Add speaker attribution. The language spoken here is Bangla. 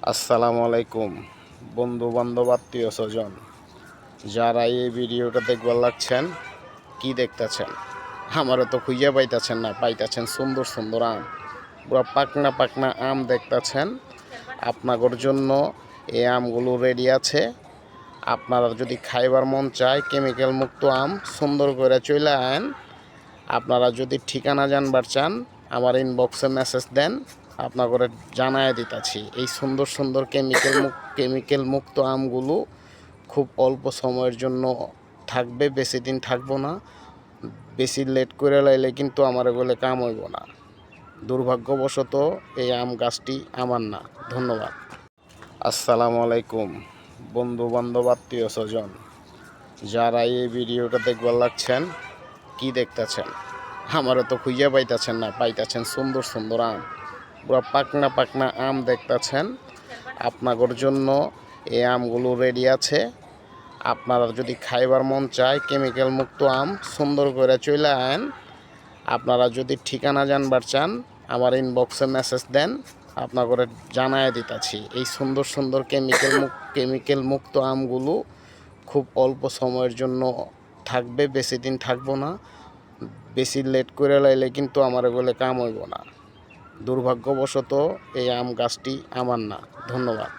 Speaker 1: আসসালামু আলাইকুম বন্ধু বান্ধব আত্মীয় স্বজন যারা এই ভিডিওটা দেখবার লাগছেন। কি দেখতেছেন? আমারও তো খুঁজে পাইতেছেন না, পাইতেছেন সুন্দর সুন্দর আম, পুরো পাকনা পাকনা আম দেখতেছেন। আপনাদের জন্য এই আমগুলো রেডি আছে। আপনারা যদি খাইবার মন চায় কেমিক্যাল মুক্ত আম সুন্দর করে চলে আয়েন। আপনারা যদি ঠিকানা জানবার চান আমার ইনবক্সে মেসেজ দেন, আপনাদের জানায় দিতেছি। এই সুন্দর সুন্দর কেমিক্যাল মুক্ত আমগুলো খুব অল্প সময়ের জন্য থাকবে, বেশি দিন থাকবো না। বেশি লেট করে লাইলে কিন্তু আমার বলে কাম হইব না। দুর্ভাগ্যবশত এই আম গাছটি আমার না। ধন্যবাদ। আসসালামু আলাইকুম বন্ধু বান্ধব আত্মীয় স্বজন যারা এই ভিডিওটা দেখবার লাগছেন। কি দেখতেছেন? আমারও তো খুঁজে পাইতেছেন না, পাইতেছেন সুন্দর সুন্দর আম, পুরো পাকনা পাকনা আম দেখতেছেন। আপনাদের জন্য এই আমগুলো রেডি আছে। আপনারা যদি খাইবার মন চায় কেমিক্যাল মুক্ত আম সুন্দর করে চলে আয়েন। আপনারা যদি ঠিকানা জানবার চান আমার ইনবক্সে মেসেজ দেন, আপনাদের জানায় দিতেছি। এই সুন্দর সুন্দর কেমিক্যাল মুক্ত আমগুলো খুব অল্প সময়ের জন্য থাকবে, বেশি দিন থাকবো না। বেশি লেট করে লাইলে কিন্তু আমার বলে কাম হইব না। দুর্ভাগ্যবশত এই আম গাছটি আমার না। ধন্যবাদ।